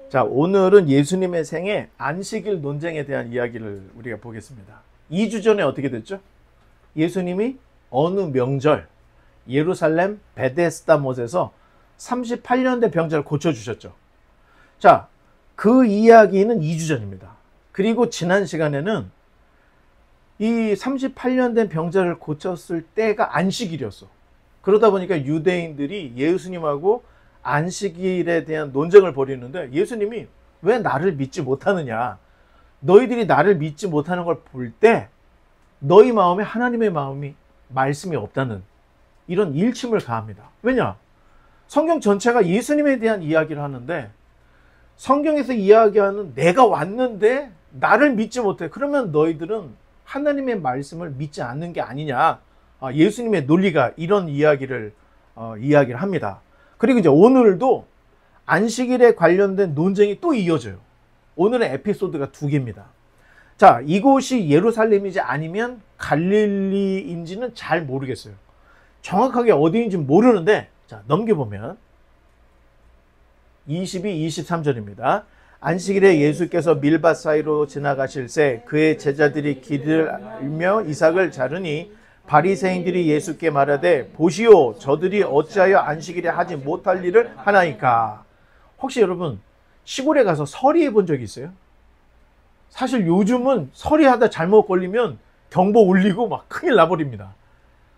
자, 오늘은 예수님의 생애 안식일 논쟁에 대한 이야기를 우리가 보겠습니다. 2주 전에 어떻게 됐죠? 예수님이 어느 명절 예루살렘 베데스다 못에서 38년 된 병자를 고쳐주셨죠. 자, 그 이야기는 2주 전입니다. 그리고 지난 시간에는 이 38년 된 병자를 고쳤을 때가 안식일이었어. 그러다 보니까 유대인들이 예수님하고 안식일에 대한 논쟁을 벌이는데, 예수님이 왜 나를 믿지 못하느냐, 너희들이 나를 믿지 못하는 걸 볼 때 너희 마음에 하나님의 말씀이 없다는 이런 일침을 가합니다. 왜냐? 성경 전체가 예수님에 대한 이야기를 하는데, 성경에서 이야기하는 내가 왔는데 나를 믿지 못해. 그러면 너희들은 하나님의 말씀을 믿지 않는 게 아니냐. 예수님의 논리가 이런 이야기를 합니다. 그리고 이제 오늘도 안식일에 관련된 논쟁이 또 이어져요. 오늘의 에피소드가 2개입니다. 자, 이곳이 예루살렘이지 아니면 갈릴리인지는 잘 모르겠어요. 정확하게 어디인지 모르는데, 자, 넘겨보면 22, 23절입니다. 안식일에 예수께서 밀밭 사이로 지나가실새 그의 제자들이 길을 알며 이삭을 자르니 바리새인들이 예수께 말하되 보시오, 저들이 어찌하여 안식일에 하지 못할 일을 하나이까. 혹시 여러분 시골에 가서 서리해 본 적이 있어요? 사실 요즘은 서리하다 잘못 걸리면 경보 울리고 막 큰일 나버립니다.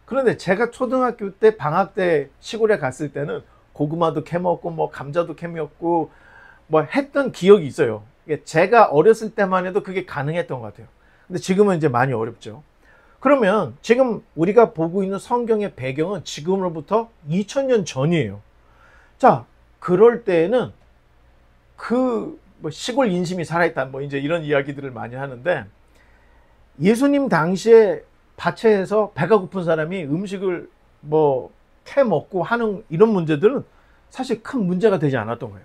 그런데 제가 초등학교 때 방학 때 시골에 갔을 때는 고구마도 캐먹고 뭐 감자도 캐먹고 뭐 했던 기억이 있어요. 제가 어렸을 때만 해도 그게 가능했던 것 같아요. 근데 지금은 이제 많이 어렵죠. 그러면 지금 우리가 보고 있는 성경의 배경은 지금으로부터 2000년 전이에요. 자, 그럴 때에는 뭐 시골 인심이 살아있다, 뭐 이제 이런 이야기들을 많이 하는데, 예수님 당시에 밭에서 배가 고픈 사람이 음식을 뭐 캐 먹고 하는 이런 문제들은 사실 큰 문제가 되지 않았던 거예요.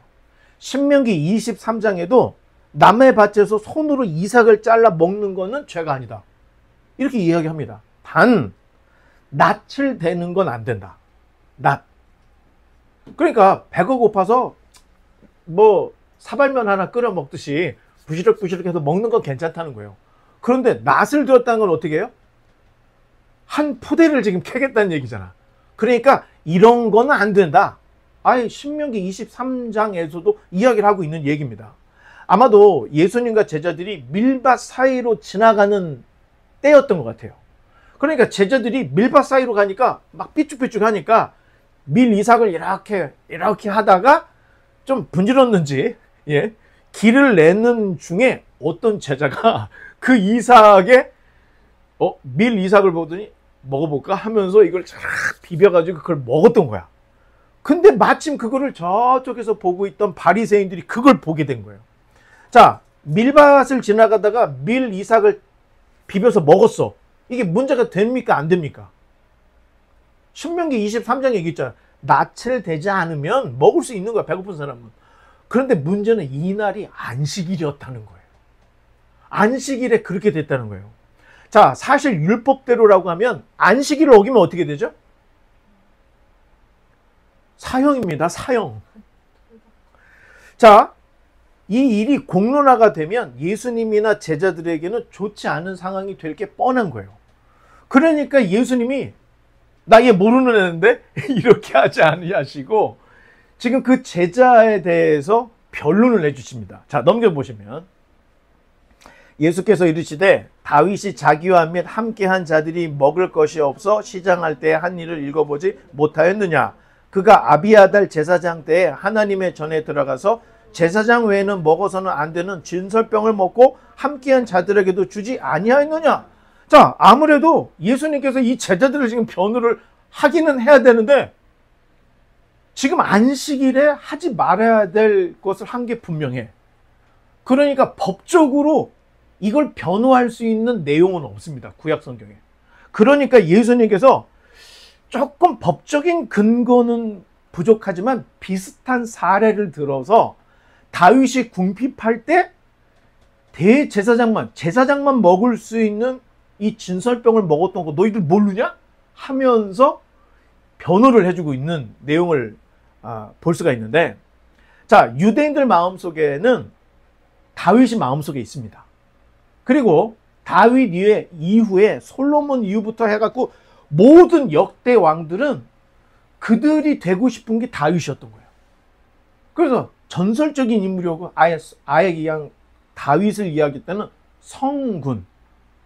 신명기 23장에도 남의 밭에서 손으로 이삭을 잘라 먹는 거는 죄가 아니다, 이렇게 이야기합니다. 단 낯을 대는 건 안 된다. 낯. 그러니까 배가 고파서 뭐 사발면 하나 끓여 먹듯이 부시럭부시럭 해서 먹는 건 괜찮다는 거예요. 그런데 낯을 들었다는 건 어떻게 해요? 한 포대를 지금 캐겠다는 얘기잖아. 그러니까 이런 거는 안 된다. 아예 신명기 23장에서도 이야기를 하고 있는 얘기입니다. 아마도 예수님과 제자들이 밀밭 사이로 지나가는 때였던 것 같아요. 그러니까 제자들이 밀밭 사이로 가니까 막 삐쭉삐쭉 하니까 밀 이삭을 이렇게 하다가 좀 분질렀는지, 길을 내는 중에 어떤 제자가 그 이삭에 밀 이삭을 보더니 먹어볼까 하면서 이걸 쫙 비벼가지고 그걸 먹었던 거야. 근데 마침 그거를 저쪽에서 보고 있던 바리새인들이 그걸 보게 된 거예요. 자, 밀밭을 지나가다가 밀 이삭을 비벼서 먹었어. 이게 문제가 됩니까, 안 됩니까? 신명기 23장 얘기 있잖아. 낯을 대지 않으면 먹을 수 있는 거야, 배고픈 사람은. 그런데 문제는 이날이 안식일이었다는 거예요. 안식일에 그렇게 됐다는 거예요. 자, 사실 율법대로라고 하면 안식일을 어기면 어떻게 되죠? 사형입니다, 사형. 자, 이 일이 공론화가 되면 예수님이나 제자들에게는 좋지 않은 상황이 될 게 뻔한 거예요. 그러니까 예수님이 나 얘 모르는 애인데 이렇게 하지 아니하시고 지금 그 제자에 대해서 변론을 해주십니다. 자, 넘겨보시면 예수께서 이르시되 다윗이 자기와 및 함께한 자들이 먹을 것이 없어 시장할 때 한 일을 읽어보지 못하였느냐. 그가 아비아달 제사장 때에 하나님의 전에 들어가서 제사장 외에는 먹어서는 안 되는 진설병을 먹고 함께한 자들에게도 주지 아니하였느냐. 자, 아무래도 예수님께서 이 제자들을 지금 변호를 하기는 해야 되는데 지금 안식일에 하지 말아야 될 것을 한 게 분명해. 그러니까 법적으로 이걸 변호할 수 있는 내용은 없습니다, 구약 성경에. 그러니까 예수님께서 조금 법적인 근거는 부족하지만 비슷한 사례를 들어서 다윗이 궁핍할 때 제사장만 먹을 수 있는 이 진설병을 먹었던 거 너희들 모르냐? 하면서 변호를 해주고 있는 내용을 볼 수가 있는데, 자, 유대인들 마음속에는 다윗이 마음속에 있습니다. 그리고 다윗 이후에 솔로몬 이후부터 해갖고 모든 역대 왕들은 그들이 되고 싶은 게 다윗이었던 거예요. 그래서 전설적인 인물이고 아예 그냥 다윗을 이야기할 때는 성군,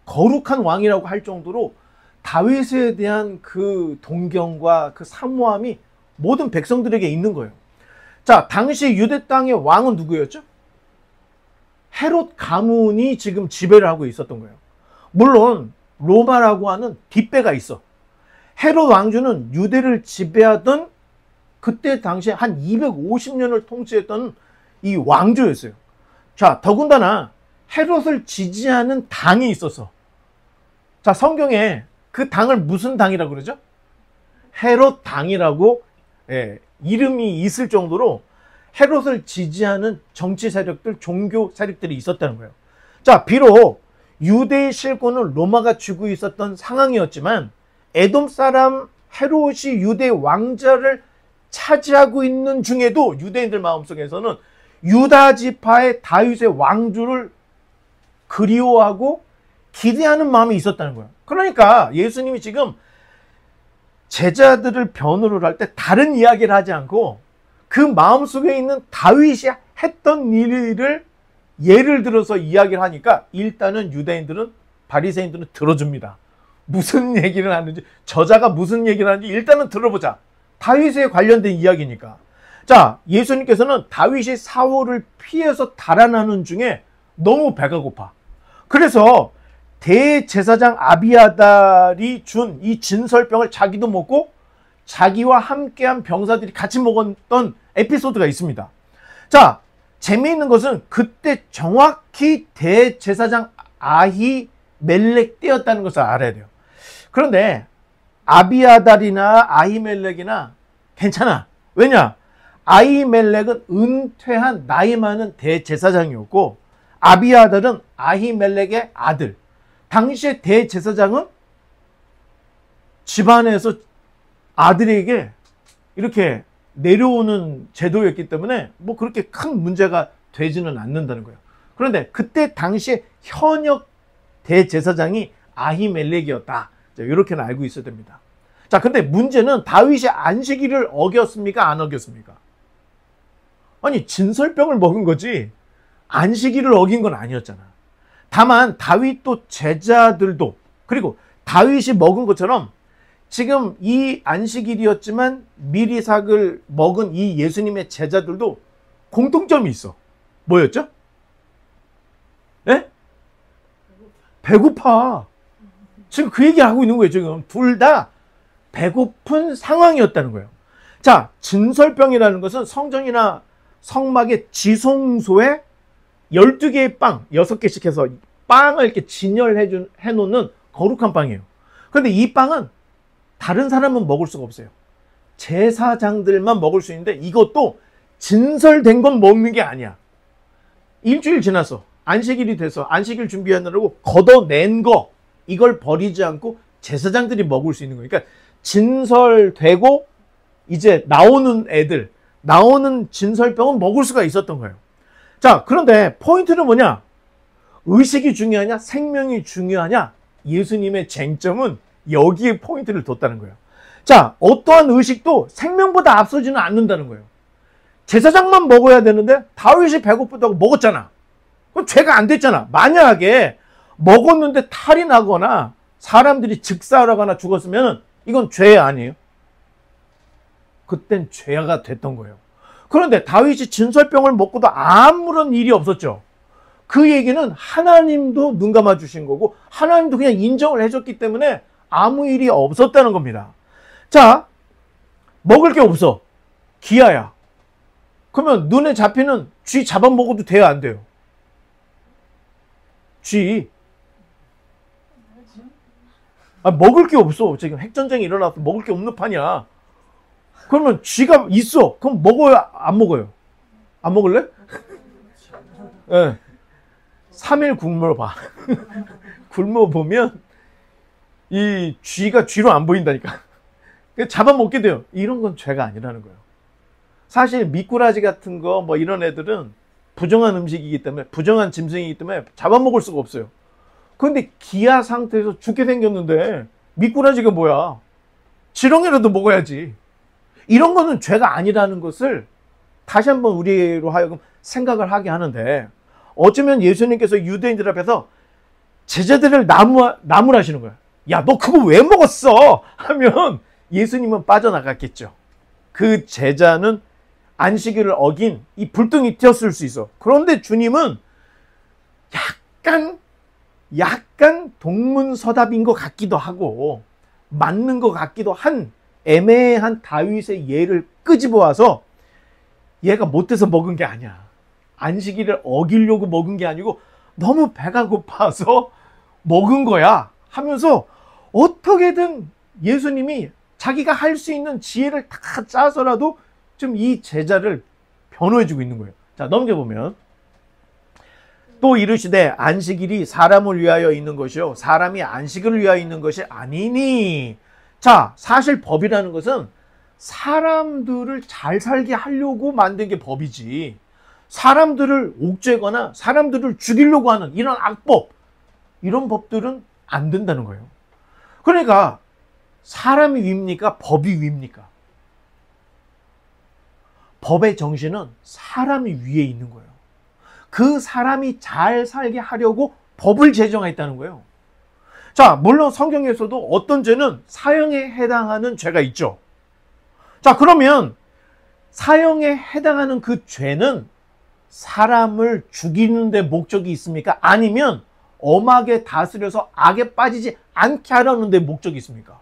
거룩한 왕이라고 할 정도로 다윗에 대한 그 동경과 그 사모함이 모든 백성들에게 있는 거예요. 자, 당시 유대 땅의 왕은 누구였죠? 헤롯 가문이 지금 지배를 하고 있었던 거예요. 물론 로마라고 하는 뒷배가 있어. 헤롯 왕조는 유대를 지배하던 그때 당시에 한 250년을 통치했던 이 왕조였어요. 자, 더군다나 헤롯을 지지하는 당이 있었어. 자, 성경에 그 당을 무슨 당이라고 그러죠? 헤롯 당이라고 이름이 있을 정도로 헤롯을 지지하는 정치 세력들, 종교 세력들이 있었다는 거예요. 자, 비록 유대의 실권을 로마가 쥐고 있었던 상황이었지만 에돔 사람 헤롯이 유대 왕자를 차지하고 있는 중에도 유대인들 마음속에서는 유다 지파의 다윗의 왕조를 그리워하고 기대하는 마음이 있었다는 거예요. 그러니까 예수님이 지금 제자들을 변호를 할 때 다른 이야기를 하지 않고 그 마음속에 있는 다윗이 했던 일을 예를 들어서 이야기를 하니까 일단은 유대인들은, 바리새인들은 들어줍니다. 무슨 얘기를 하는지, 저자가 무슨 얘기를 하는지 일단은 들어보자. 다윗에 관련된 이야기니까. 자, 예수님께서는 다윗이 사울을 피해서 달아나는 중에 너무 배가 고파. 그래서 대제사장 아비아달이 준 이 진설병을 자기도 먹고 자기와 함께한 병사들이 같이 먹었던 에피소드가 있습니다. 자, 재미있는 것은 그때 정확히 대제사장 아히멜렉 때였다는 것을 알아야 돼요. 그런데 아비아달이나 아히멜렉이나 괜찮아. 왜냐? 아히멜렉은 은퇴한 나이 많은 대제사장이었고 아비아달은 아히멜렉의 아들. 당시의 대제사장은 집안에서 아들에게 이렇게 내려오는 제도였기 때문에 뭐 그렇게 큰 문제가 되지는 않는다는 거예요. 그런데 그때 당시에 현역 대제사장이 아히멜렉이었다. 이렇게는 알고 있어야 됩니다. 자, 근데 문제는 다윗이 안식일을 어겼습니까? 안 어겼습니까? 아니, 진설병을 먹은 거지 안식일을 어긴 건 아니었잖아. 다만 다윗도 제자들도, 그리고 다윗이 먹은 것처럼 지금 이 안식일이었지만 미리삭을 먹은 이 예수님의 제자들도 공통점이 있어. 뭐였죠? 네? 배고파. 지금 그 얘기하고 있는 거예요. 지금 둘 다 배고픈 상황이었다는 거예요. 자, 진설병이라는 것은 성전이나 성막의 지성소에 12개의 빵, 6개씩 해서 빵을 이렇게 진열해 놓는 거룩한 빵이에요. 그런데 이 빵은 다른 사람은 먹을 수가 없어요. 제사장들만 먹을 수 있는데 이것도 진설된 건 먹는 게 아니야. 일주일 지났어. 안식일이 돼서 안식일 준비하느라고 걷어낸 거, 이걸 버리지 않고 제사장들이 먹을 수 있는 거니까 진설되고 이제 나오는 애들, 나오는 진설병은 먹을 수가 있었던 거예요. 자, 그런데 포인트는 뭐냐? 의식이 중요하냐? 생명이 중요하냐? 예수님의 쟁점은 여기에 포인트를 뒀다는 거예요. 자, 어떠한 의식도 생명보다 앞서지는 않는다는 거예요. 제사장만 먹어야 되는데 다윗이 배고프다고 먹었잖아. 그럼 죄가 안 됐잖아. 만약에 먹었는데 탈이 나거나 사람들이 즉사하거나 죽었으면 이건 죄 아니에요? 그땐 죄가 됐던 거예요. 그런데 다윗이 진설병을 먹고도 아무런 일이 없었죠. 그 얘기는 하나님도 눈 감아 주신 거고 하나님도 그냥 인정을 해줬기 때문에 아무 일이 없었다는 겁니다. 자, 먹을 게 없어. 기아야. 그러면 눈에 잡히는 쥐 잡아먹어도 돼요, 안 돼요? 쥐. 먹을 게 없어. 지금 핵전쟁이 일어나서 먹을 게 없는 판이야. 그러면 쥐가 있어. 그럼 먹어요? 안 먹어요? 안 먹을래? 네. 3일 굶어봐. 굶어보면 이 쥐가 쥐로 안 보인다니까. 잡아먹게 돼요. 이런 건 죄가 아니라는 거예요. 사실 미꾸라지 같은 거 뭐 이런 애들은 부정한 음식이기 때문에, 부정한 짐승이기 때문에 잡아먹을 수가 없어요. 그런데 기아 상태에서 죽게 생겼는데 미꾸라지가 뭐야? 지렁이라도 먹어야지. 이런 거는 죄가 아니라는 것을 다시 한번 우리로 하여금 생각을 하게 하는데, 어쩌면 예수님께서 유대인들 앞에서 제자들을 나무라시는 거야. 야, 너 그거 왜 먹었어? 하면 예수님은 빠져나갔겠죠. 그 제자는 안식일을 어긴 이 불등이 튀었을 수 있어. 그런데 주님은 약간 동문서답인 것 같기도 하고 맞는 것 같기도 한 애매한 다윗의 예를 끄집어 와서, 얘가 못돼서 먹은 게 아니야. 안식일을 어기려고 먹은 게 아니고 너무 배가 고파서 먹은 거야 하면서, 어떻게든 예수님이 자기가 할 수 있는 지혜를 다 짜서라도 좀 이 제자를 변호해주고 있는 거예요. 자, 넘겨보면, 또 이르시되 안식일이 사람을 위하여 있는 것이요 사람이 안식일을 위하여 있는 것이 아니니. 자, 사실 법이라는 것은 사람들을 잘 살게 하려고 만든 게 법이지, 사람들을 옥죄거나 사람들을 죽이려고 하는 이런 악법, 이런 법들은 안 된다는 거예요. 그러니까 사람이 위입니까? 법이 위입니까? 법의 정신은 사람이 위에 있는 거예요. 그 사람이 잘 살게 하려고 법을 제정했다는 거예요. 자, 물론 성경에서도 어떤 죄는 사형에 해당하는 죄가 있죠. 자, 그러면 사형에 해당하는 그 죄는 사람을 죽이는 데 목적이 있습니까? 아니면 엄하게 다스려서 악에 빠지지 않게 하려는 데 목적이 있습니까?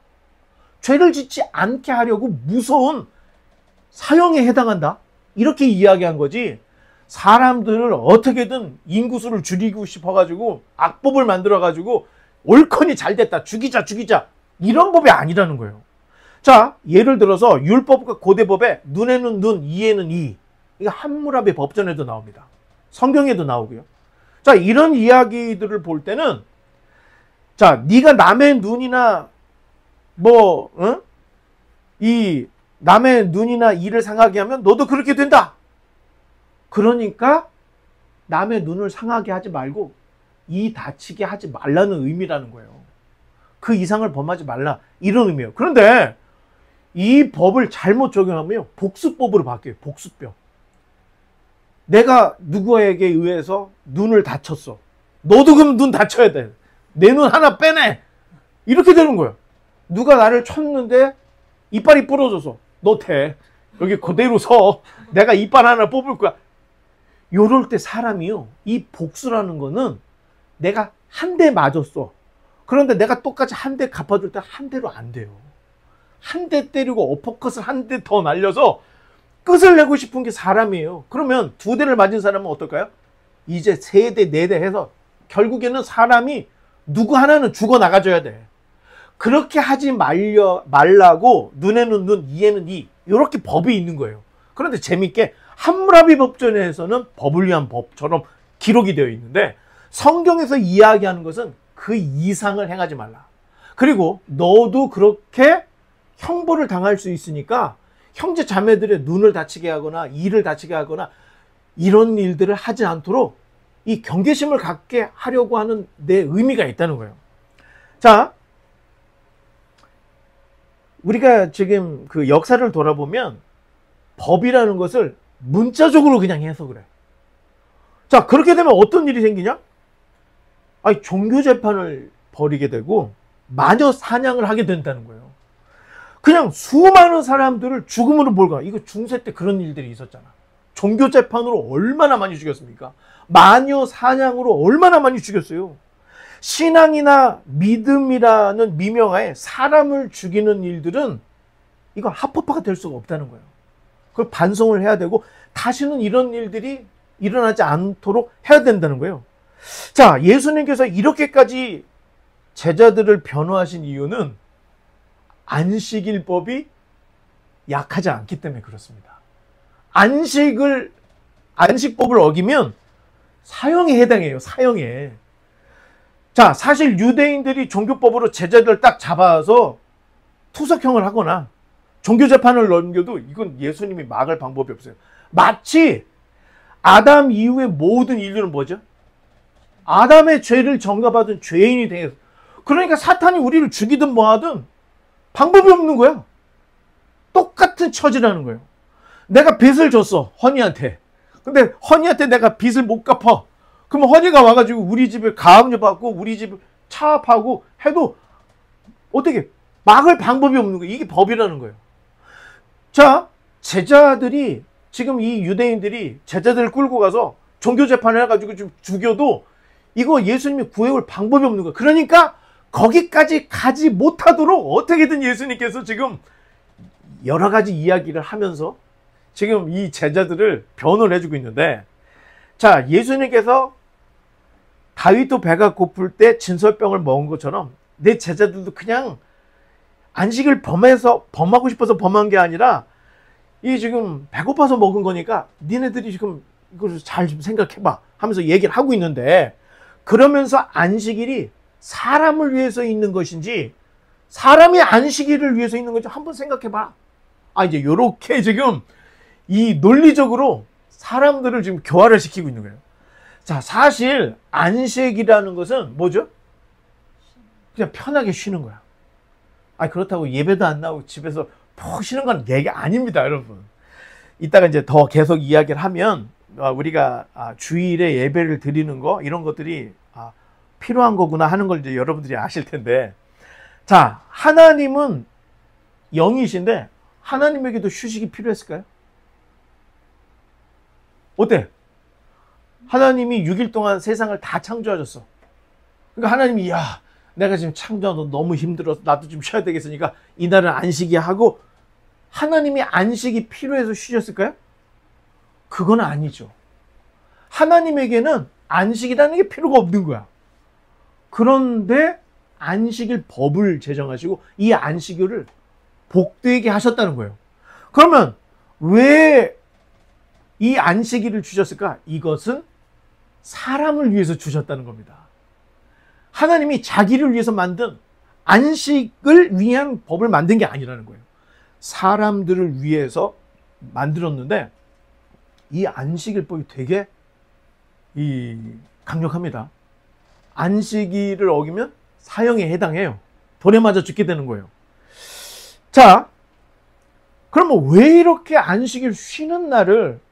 죄를 짓지 않게 하려고 무서운 사형에 해당한다, 이렇게 이야기한 거지, 사람들을 어떻게든 인구수를 줄이고 싶어가지고 악법을 만들어가지고 옳거니 잘됐다, 죽이자 이런 법이 아니라는 거예요. 자, 예를 들어서 율법과 고대법에 눈에는 눈, 이에는 이, 이거 함무라비 법전에도 나옵니다. 성경에도 나오고요. 자, 이런 이야기들을 볼 때는, 자, 네가 남의 눈이나 이 남의 눈이나 이를 상하게 하면 너도 그렇게 된다. 그러니까 남의 눈을 상하게 하지 말고 이 다치게 하지 말라는 의미라는 거예요. 그 이상을 범하지 말라, 이런 의미예요. 그런데 이 법을 잘못 적용하면 복수법으로 바뀌어요. 복수법. 내가 누구에게 의해서 눈을 다쳤어. 너도 그럼 눈 다쳐야 돼. 내 눈 하나 빼내. 이렇게 되는 거예요. 누가 나를 쳤는데 이빨이 부러져서, 너 대. 여기 그대로 서. 내가 이빨 하나 뽑을 거야. 요럴 때 사람이요, 이 복수라는 거는 내가 한 대 맞았어. 그런데 내가 똑같이 한 대 갚아줄 때 한 대로 안 돼요. 한 대 때리고 어퍼컷을 한 대 더 날려서 끝을 내고 싶은 게 사람이에요. 그러면 두 대를 맞은 사람은 어떨까요? 이제 세 대, 네 대 해서 결국에는 사람이 누구 하나는 죽어 나가줘야 돼. 그렇게 하지 말라고 눈에는 눈, 이에는 이, 이렇게 법이 있는 거예요. 그런데 재밌게 함무라비 법전에서는 법을 위한 법처럼 기록이 되어 있는데, 성경에서 이야기하는 것은 그 이상을 행하지 말라. 그리고 너도 그렇게 형벌을 당할 수 있으니까 형제 자매들의 눈을 다치게 하거나 이를 다치게 하거나 이런 일들을 하지 않도록 이 경계심을 갖게 하려고 하는 내 의미가 있다는 거예요. 자, 우리가 지금 그 역사를 돌아보면 법이라는 것을 문자적으로 그냥 해석을 해. 자, 그렇게 되면 어떤 일이 생기냐? 아니, 종교 재판을 벌이게 되고 마녀 사냥을 하게 된다는 거예요. 그냥 수많은 사람들을 죽음으로 몰고 가. 이거 중세 때 그런 일들이 있었잖아. 종교 재판으로 얼마나 많이 죽였습니까? 마녀 사냥으로 얼마나 많이 죽였어요. 신앙이나 믿음이라는 미명하에 사람을 죽이는 일들은 이거 합법화가 될 수가 없다는 거예요. 그걸 반성을 해야 되고 다시는 이런 일들이 일어나지 않도록 해야 된다는 거예요. 자, 예수님께서 이렇게까지 제자들을 변호하신 이유는 안식일법이 약하지 않기 때문에 그렇습니다. 안식법을 어기면 사형에 해당해요. 사형에. 자, 사실 유대인들이 종교법으로 제자들을 딱 잡아서 투석형을 하거나 종교재판을 넘겨도 이건 예수님이 막을 방법이 없어요. 마치 아담 이후의 모든 인류는 뭐죠? 아담의 죄를 전가받은 죄인이 되어서, 그러니까 사탄이 우리를 죽이든 뭐하든 방법이 없는 거야. 똑같은 처지라는 거예요. 내가 빚을 줬어, 허니한테. 근데 허니한테 내가 빚을 못 갚아. 그러면 허니가 와가지고 우리 집에 가압류 받고 우리 집을 차압하고 해도 어떻게 막을 방법이 없는 거예요. 이게 법이라는 거예요. 자, 제자들이 지금 이 유대인들이 제자들을 끌고 가서 종교재판을 해가지고 좀 죽여도 이거 예수님이 구해올 방법이 없는 거예요. 그러니까 거기까지 가지 못하도록 어떻게든 예수님께서 지금 여러 가지 이야기를 하면서 지금 이 제자들을 변호를 해주고 있는데, 자, 예수님께서 다윗도 배가 고플 때 진설병을 먹은 것처럼 내 제자들도 그냥 안식을 범하고 싶어서 범한 게 아니라 이 지금 배고파서 먹은 거니까 니네들이 지금 이걸 잘 좀 생각해봐 하면서 얘기를 하고 있는데, 그러면서 안식일이 사람을 위해서 있는 것인지 사람이 안식일을 위해서 있는 건지 한번 생각해봐. 이제 요렇게 지금 이 논리적으로 사람들을 지금 교화를 시키고 있는 거예요. 자, 사실 안식이라는 것은 뭐죠? 그냥 편하게 쉬는 거야. 그렇다고 예배도 안 나오고 집에서 푹 쉬는 건 얘기 아닙니다, 여러분. 이따가 이제 더 계속 이야기를 하면 우리가 주일에 예배를 드리는 거, 이런 것들이 필요한 거구나 하는 걸 이제 여러분들이 아실 텐데, 자, 하나님은 영이신데 하나님에게도 휴식이 필요했을까요? 어때? 하나님이 6일 동안 세상을 다 창조하셨어. 그러니까 하나님이, 야, 내가 지금 창조하다 너무 힘들어서 나도 좀 쉬어야 되겠으니까 이날은 안식이 하고, 하나님이 안식이 필요해서 쉬셨을까요? 그건 아니죠. 하나님에게는 안식이라는 게 필요가 없는 거야. 그런데 안식일 법을 제정하시고 이 안식일을 복되게 하셨다는 거예요. 그러면 왜 이 안식일을 주셨을까? 이것은 사람을 위해서 주셨다는 겁니다. 하나님이 자기를 위해서 만든 안식을 위한 법을 만든 게 아니라는 거예요. 사람들을 위해서 만들었는데 이 안식일법이 되게 강력합니다. 안식일을 어기면 사형에 해당해요. 돌에 맞아 죽게 되는 거예요. 자, 그러면 왜 이렇게 안식일 쉬는 날을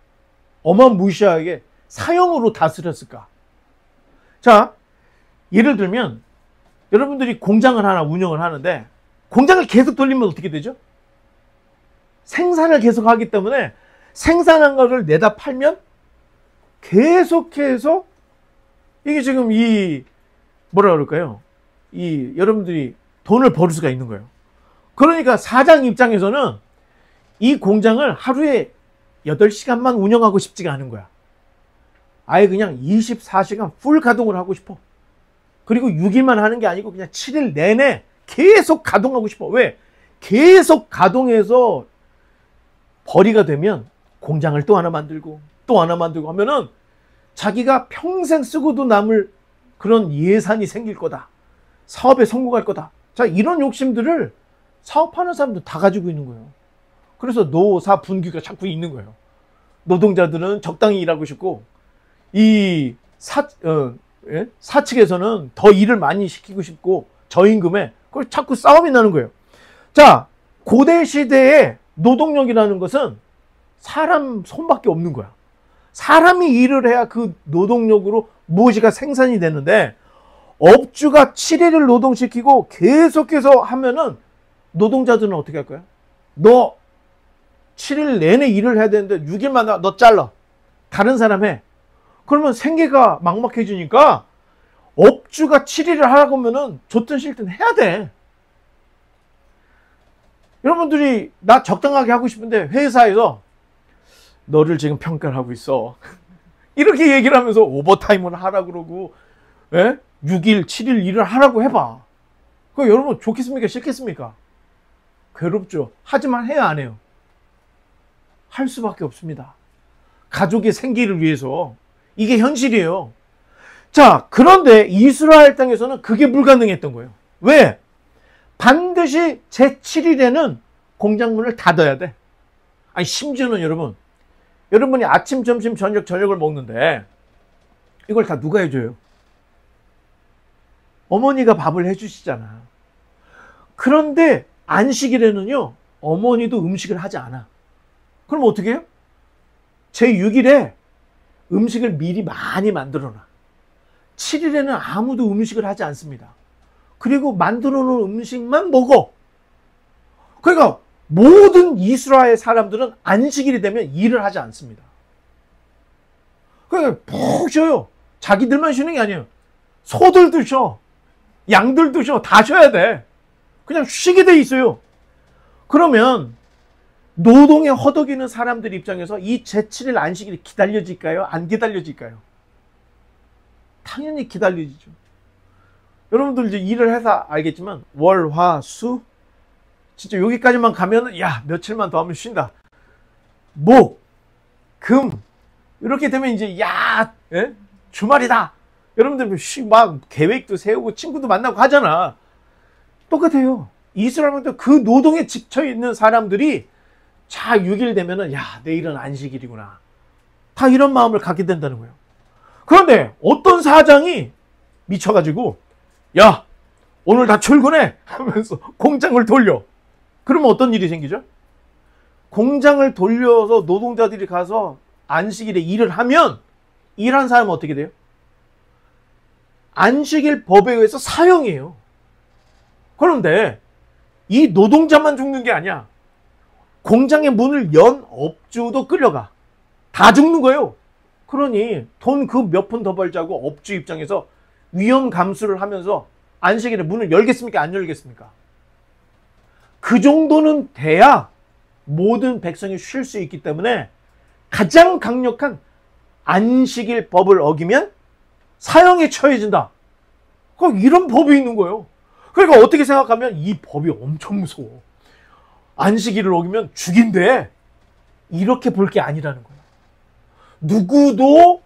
어마무시하게 사형으로 다스렸을까? 자, 예를 들면 여러분들이 공장을 하나 운영을 하는데 공장을 계속 돌리면 어떻게 되죠? 생산을 계속 하기 때문에 생산한 거를 내다 팔면 계속해서 이게 지금 뭐라 그럴까요? 여러분들이 돈을 벌 수가 있는 거예요. 그러니까 사장 입장에서는 이 공장을 하루에 8시간만 운영하고 싶지가 않은 거야. 아예 그냥 24시간 풀 가동을 하고 싶어. 그리고 6일만 하는 게 아니고 그냥 7일 내내 계속 가동하고 싶어. 왜? 계속 가동해서 벌이가 되면 공장을 또 하나 만들고 또 하나 만들고 하면은 자기가 평생 쓰고도 남을 그런 예산이 생길 거다. 사업에 성공할 거다. 자, 이런 욕심들을 사업하는 사람도 다 가지고 있는 거예요. 그래서 노사 분규가 자꾸 있는 거예요. 노동자들은 적당히 일하고 싶고 사측에서는 더 일을 많이 시키고 싶고 저임금에 그걸 자꾸 싸움이 나는 거예요. 자, 고대 시대에 노동력이라는 것은 사람 손밖에 없는 거야. 사람이 일을 해야 그 노동력으로 무엇이가 생산이 되는데, 업주가 7일을 노동시키고 계속해서 하면은 노동자들은 어떻게 할까요? 너 7일 내내 일을 해야 되는데 6일만 너 잘라. 다른 사람 해. 그러면 생계가 막막해지니까 업주가 7일을 하라고 하면은 좋든 싫든 해야 돼. 여러분들이 나 적당하게 하고 싶은데 회사에서 너를 지금 평가를 하고 있어. 이렇게 얘기를 하면서 오버타임을 하라 그러고 6일, 7일 일을 하라고 해봐. 그거 여러분 좋겠습니까? 싫겠습니까? 괴롭죠. 하지만 해야 안 해요? 할 수밖에 없습니다. 가족의 생계를 위해서. 이게 현실이에요. 자, 그런데 이스라엘 땅에서는 그게 불가능했던 거예요. 왜? 반드시 제7일에는 공장 문을 닫아야 돼. 아니, 심지어는 여러분이 아침, 점심, 저녁을 먹는데 이걸 다 누가 해줘요? 어머니가 밥을 해주시잖아. 그런데 안식일에는요, 어머니도 음식을 하지 않아. 그럼 어떻게 해요? 제6일에 음식을 미리 많이 만들어놔. 7일에는 아무도 음식을 하지 않습니다. 그리고 만들어 놓은 음식만 먹어. 그러니까 모든 이스라엘 사람들은 안식일이 되면 일을 하지 않습니다. 그러니까 푹 쉬어요. 자기들만 쉬는 게 아니에요. 소들도 쉬어. 양들도 쉬어. 다 쉬어야 돼. 그냥 쉬게 돼 있어요. 그러면 노동에 허덕이는 사람들 입장에서 이 제7일 안식일이 기다려질까요? 안 기다려질까요? 당연히 기다려지죠. 여러분들 이제 일을 해서 알겠지만 월, 화, 수 진짜 여기까지만 가면은 야, 며칠만 더 하면 쉰다. 목, 금 이렇게 되면 이제 야, 예? 주말이다. 여러분들 막 계획도 세우고 친구도 만나고 하잖아. 똑같아요. 이스라엘도 그 노동에 지쳐 있는 사람들이 자 6일 되면은 야, 내일은 안식일이구나. 다 이런 마음을 갖게 된다는 거예요. 그런데 어떤 사장이 미쳐가지고 야, 오늘 다 출근해 하면서 공장을 돌려. 그러면 어떤 일이 생기죠? 공장을 돌려서 노동자들이 가서 안식일에 일을 하면 일한 사람은 어떻게 돼요? 안식일 법에 의해서 사형이에요. 그런데 이 노동자만 죽는 게 아니야. 공장의 문을 연 업주도 끌려가. 다 죽는 거예요. 그러니 돈 그 몇 푼 더 벌자고 업주 입장에서 위험 감수를 하면서 안식일에 문을 열겠습니까? 안 열겠습니까? 그 정도는 돼야 모든 백성이 쉴 수 있기 때문에 가장 강력한 안식일 법을 어기면 사형에 처해진다. 이런 법이 있는 거예요. 그러니까 어떻게 생각하면 이 법이 엄청 무서워. 안식일을 어기면 죽인대. 이렇게 볼 게 아니라는 거예요. 누구도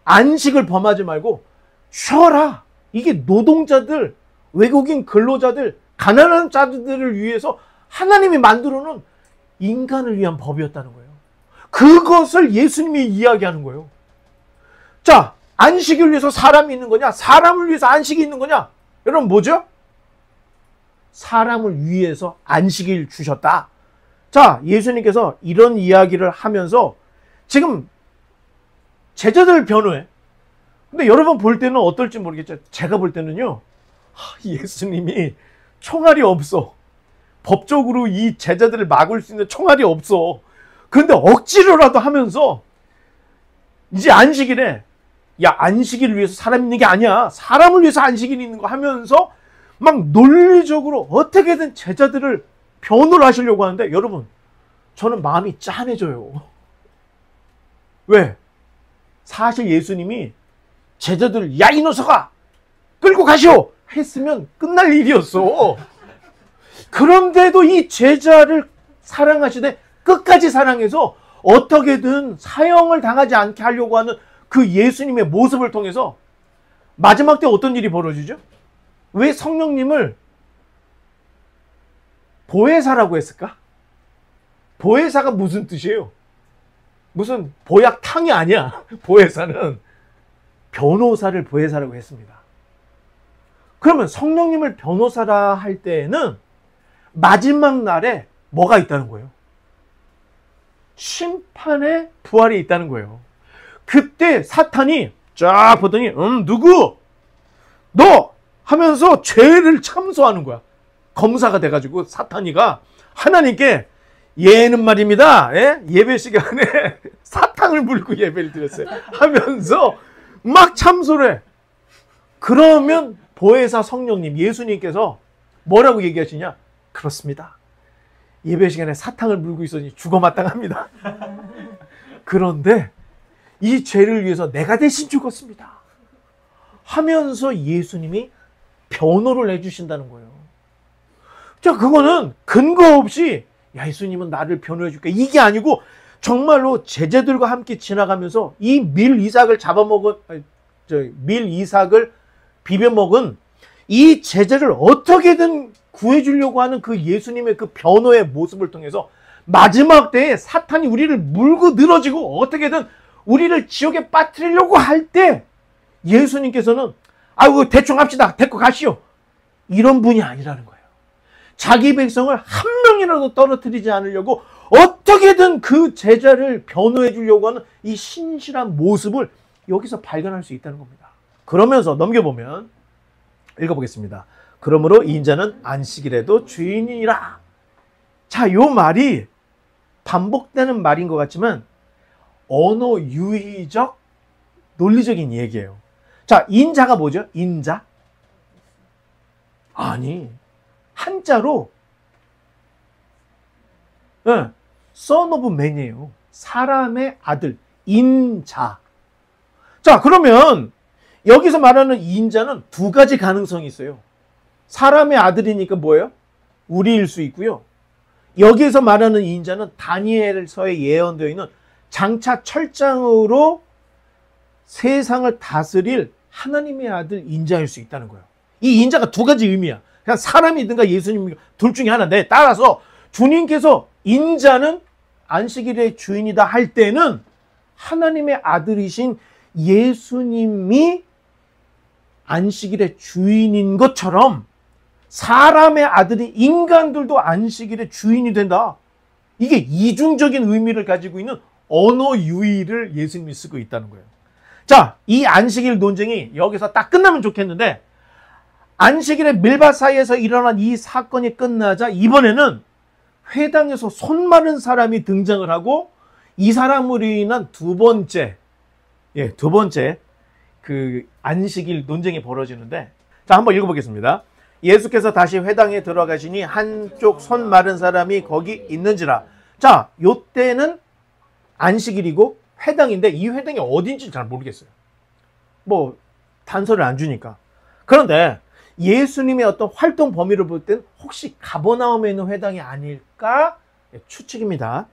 안식을 범하지 말고 쉬어라. 이게 노동자들, 외국인 근로자들, 가난한 자들을 위해서 하나님이 만들어놓은 인간을 위한 법이었다는 거예요. 그것을 예수님이 이야기하는 거예요. 자, 안식을 위해서 사람이 있는 거냐? 사람을 위해서 안식이 있는 거냐? 여러분 뭐죠? 사람을 위해서 안식일 주셨다. 자, 예수님께서 이런 이야기를 하면서 지금 제자들을 변호해. 근데 여러분 볼 때는 어떨지 모르겠죠. 제가 볼 때는요, 예수님이 총알이 없어. 법적으로 이 제자들을 막을 수 있는 총알이 없어. 그런데 억지로라도 하면서 이제 안식일에 야, 안식일을 위해서 사람 있는 게 아니야. 사람을 위해서 안식일이 있는 거 하면서 막 논리적으로 어떻게든 제자들을 변호를 하시려고 하는데 여러분, 저는 마음이 짠해져요. 왜? 사실 예수님이 제자들 야, 이 녀석아! 끌고 가시오! 했으면 끝날 일이었어. 그런데도 이 제자를 사랑하시되 끝까지 사랑해서 어떻게든 사형을 당하지 않게 하려고 하는 그 예수님의 모습을 통해서 마지막 때 어떤 일이 벌어지죠? 왜 성령님을 보혜사라고 했을까? 보혜사가 무슨 뜻이에요? 무슨 보약탕이 아니야. 보혜사는 변호사를 보혜사라고 했습니다. 그러면 성령님을 변호사라 할 때에는 마지막 날에 뭐가 있다는 거예요? 심판의 부활이 있다는 거예요. 그때 사탄이 쫙 보더니 누구? 너! 하면서 죄를 참소하는 거야. 검사가 돼가지고 사탄이가 하나님께 얘는 말입니다. 예배 시간에 사탕을 물고 예배를 드렸어요. 하면서 막 참소를 해. 그러면 보혜사 성령님 예수님께서 뭐라고 얘기하시냐? 그렇습니다. 예배 시간에 사탕을 물고 있으니 죽어 마땅합니다. 그런데 이 죄를 위해서 내가 대신 죽었습니다. 하면서 예수님이 변호를 해주신다는 거예요. 자, 그거는 근거 없이 야, 예수님은 나를 변호해 줄게. 이게 아니고 정말로 제자들과 함께 지나가면서 이 밀 이삭을 밀 이삭을 비벼 먹은 이 제자를 어떻게든 구해주려고 하는 그 예수님의 그 변호의 모습을 통해서 마지막 때에 사탄이 우리를 물고 늘어지고 어떻게든 우리를 지옥에 빠뜨리려고 할 때 예수님께서는 아이고 대충 합시다. 데리고 가시오. 이런 분이 아니라는 거예요. 자기 백성을 한 명이라도 떨어뜨리지 않으려고 어떻게든 그 제자를 변호해 주려고 하는 이 신실한 모습을 여기서 발견할 수 있다는 겁니다. 그러면서 넘겨보면 읽어보겠습니다. 그러므로 이 인자는 안식일에도 주인이라. 자, 요 말이 반복되는 말인 것 같지만 언어 유희적 논리적인 얘기예요. 자, 인자가 뭐죠? 인자? 아니, 한자로 son of man이에요. 사람의 아들, 인자. 자, 그러면 여기서 말하는 인자는 두 가지 가능성이 있어요. 사람의 아들이니까 뭐예요? 우리일 수 있고요. 여기에서 말하는 인자는 다니엘서에 예언되어 있는 장차 철장으로 세상을 다스릴 하나님의 아들 인자일 수 있다는 거예요. 이 인자가 두 가지 의미야. 그냥 사람이든가 예수님이든가 둘 중에 하나인데, 따라서 주님께서 인자는 안식일의 주인이다 할 때는 하나님의 아들이신 예수님이 안식일의 주인인 것처럼 사람의 아들인 인간들도 안식일의 주인이 된다. 이게 이중적인 의미를 가지고 있는 언어 유희를 예수님이 쓰고 있다는 거예요. 자, 이 안식일 논쟁이 여기서 딱 끝나면 좋겠는데, 안식일의 밀밭 사이에서 일어난 이 사건이 끝나자 이번에는 회당에서 손 마른 사람이 등장을 하고 이 사람으로 인한 두 번째 그 안식일 논쟁이 벌어지는데, 자, 한번 읽어보겠습니다. 예수께서 다시 회당에 들어가시니 한쪽 손 마른 사람이 거기 있는지라. 자, 요때는 안식일이고 회당인데 이 회당이 어딘지 잘 모르겠어요. 뭐 단서를 안 주니까. 그런데 예수님의 어떤 활동 범위를 볼 땐 혹시 가버나움에 있는 회당이 아닐까 추측입니다.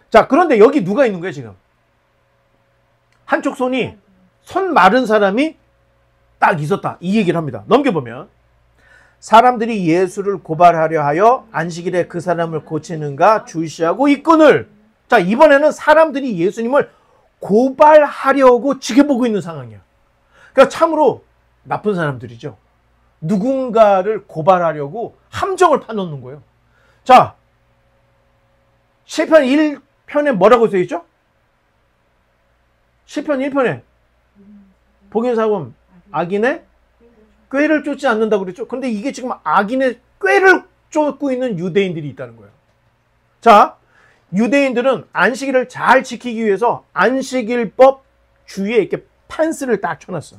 자, 그런데 여기 누가 있는 거예요 지금? 한쪽 손이 손 마른 사람이 딱 있었다, 이 얘기를 합니다. 넘겨보면 사람들이 예수를 고발하려 하여 안식일에 그 사람을 고치는가 주시하고 있거늘. 자, 이번에는 사람들이 예수님을 고발하려고 지켜보고 있는 상황이야. 그러니까 참으로 나쁜 사람들이죠. 누군가를 고발하려고 함정을 파놓는 거예요. 자, 시편 1편에 뭐라고 써있죠? 시편 1편에 복인사금 악인의 꾀를 쫓지 않는다고 그랬죠. 근데 이게 지금 악인의 꾀를 쫓고 있는 유대인들이 있다는 거예요. 자, 유대인들은 안식일을 잘 지키기 위해서 안식일법 주위에 이렇게 펜스를 딱 쳐놨어.